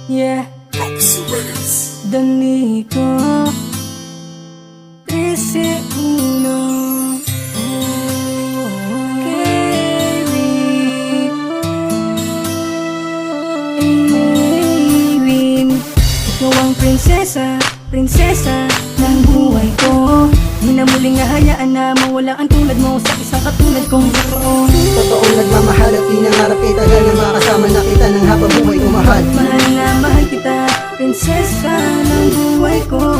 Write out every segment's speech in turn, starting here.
Yeah, Danico 13-1 Kevin, ikaw ang prinsesa, prinsesa ng buhay ko. Di na muling hahayaan na mawala ang tulad mo sa isang katulad kong totoo. Totoong nagmamahal at pinangarap kita na makasama na kita ng habang buhay ko mahal. Mahal na mahal kita, prinsesa ng buhay ko.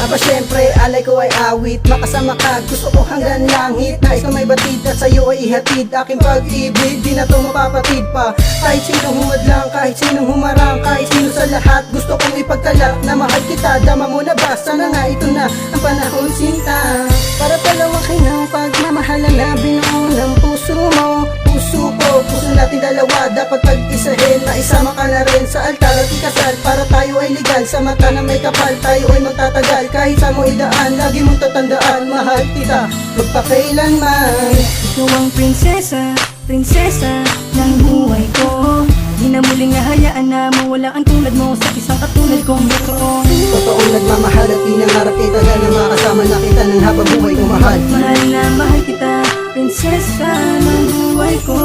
Aba syempre, alay ko ay awit. Makasama ka, gusto ko hanggang langit. Nais ko may batid at sa'yo ay ihatid aking pag-ibig, di na to mapapatid pa. Kahit sinong humadlang, kahit sinong humarang, kahit sino sa lahat, gusto kong ipagtalat na mahal kita. Dama mo na ba? Sana nga ito na ang panahon, sinta. Para dalawa ng pagmamahalan na binuo ng puso mo, puso ko, puso natin dalawa. Dapat pag-isahin, maisama ka na rin sa altar at ikasal. Para tayo ay legal, sa mata na may kapal, tayo ay magtatagal. Kahit sa mo idaan, lagi mong tatandaan, mahal kita magpakailanman. Ikaw ang prinsesa, prinsesa ng buhay ko. Di na muling hahayaan na mawala ang tulad mo sa isang katulad kong totoo. Totoong nagmamahal at pinangarap kita na makasama na kita ng habang buhay ko mahal. Mahal na mahal kita, prinsesa ng buhay ko.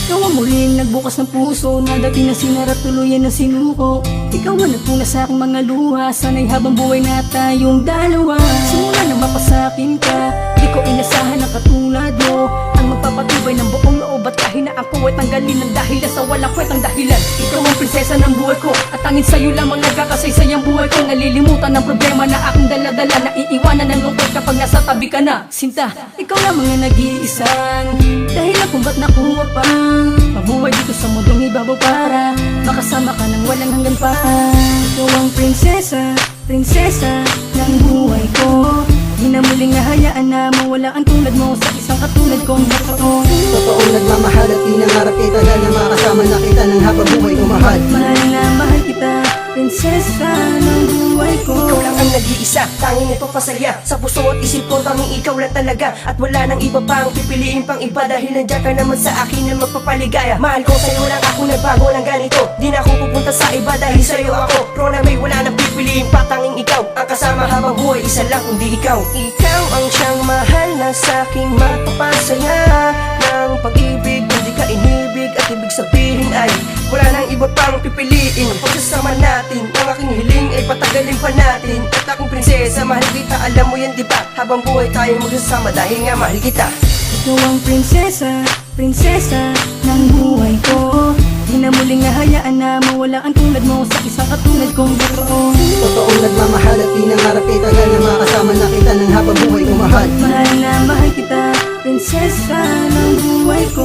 Ikaw ang muling nagbukas ng puso na dati na sinara tuluyan na sinuko. Ikaw ang nagpuna sa aking mga luha, sana'y habang buhay na tayong dalawa. Simula na mapasakin ka, di ko inasahan ang katulad mo, ang magpapatubay ng buong loob at kahinaan ko ay tanggalin ng dahilan sa walang kwentang dahilan. Ikaw ang prinsesa ng buhay ko, at tanging sa'yo lamang nagkakasaysay ang buhay ko. Nalilimutan ng problema na aking daladala, naiiwanan ng lungkot kapag nasa tabi ka na. Sinta, ikaw lamang ang nag-iisang dahilan kung ba't nakuha pa mabuhay dito sa mundong ibabaw para makasama ka ng walang hanggan pa. Ikaw ang prinsesa, prinsesa ng buhay ko. Di na muling hahayaan na mawala ang tulad mo sa isang katulad kong totoo. Totoong nagmamahal at pinangarap kita na makasama na kita ng habang buhay ko mahal. Mahal na mahal kita, prinsesa ng buhay ko. Ikaw lang ang nag-iisa, tanging ito pasaya. Sa puso at isip ko, tanging ikaw lang talaga. At wala nang iba pang pipiliin pang iba, dahil nandiyan ka naman sa akin na magpapaligaya. Mahal ko, sa'yo lang ako nagbago ng ganito. Di na ako pupunta sa iba dahil sa'yo ako. Pro na may wala nang pipiliin pa, tanging ikaw ang kasama habang buhay, isa lang kundi ikaw. Ikaw ang siyang mahal na sa'king magpapasaya ng pag-ibig, hindi ka inibig. At ibig sabihin ay wala nang iba pang pipiliin. Pagsasama natin, ang aking hiling ay patagalin pa natin. At aking prinsesa, mahal kita, alam mo yan diba? Habang buhay tayo magsasama dahil nga mahal kita. Ikaw ang prinsesa, prinsesa ng buhay ko. Di na muling hahayaan na mawala ang tulad mo sa isang katulad kong totoo. Totoong nagmamahal at pinangarap kita na makasama na kita ng habang buhay ko mahal. Mahal na mahal kita, prinsesa ng buhay ko.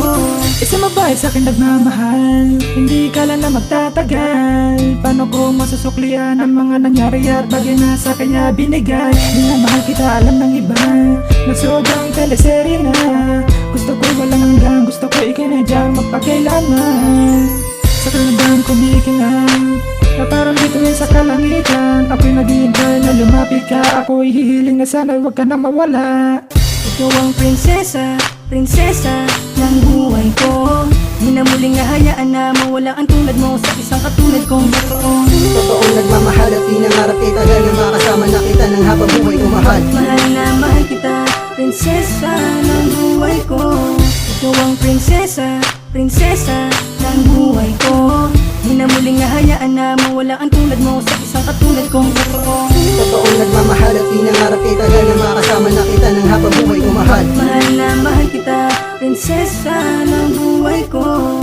Isang babae sa'kin nagmamahal, hindi ka lang na magtatagal. Paano ko masusuklian ang mga nangyari at bagay na sa kanya binigay? Di na mahal kita, alam ng iba, na sobrang teleserye na. Gusto ko walang hanggang, gusto ko ikinadyan magpakailanman. Sa kalandang kumikinang, na parang dito sa kalangitan. Ako'y naghihintay na lumapit ka, ako'y hihiling na sana huwag ka na mawala. Ikaw ang prinsesa, prinsesa ng buhay ko. Di na muling hahayaan na mawala ang tulad mo sa isang katulad kong totoo. Totoong nagmamahal at pinangarap kita na makasama na kita ng habang buhay ko mahal. Mahal na mahal kita, prinsesa ng buhay ko. Ikaw ang prinsesa, prinsesa ng buhay ko. Di na muling hahayaan na mawala ang tulad mo sa isang katulad kong totoo. Totoong nagmamahal at pinangarap kita na makasama na kita ng habang buhay ko mahal. Mahal na mahal kita, prinsesa ng buhay ko.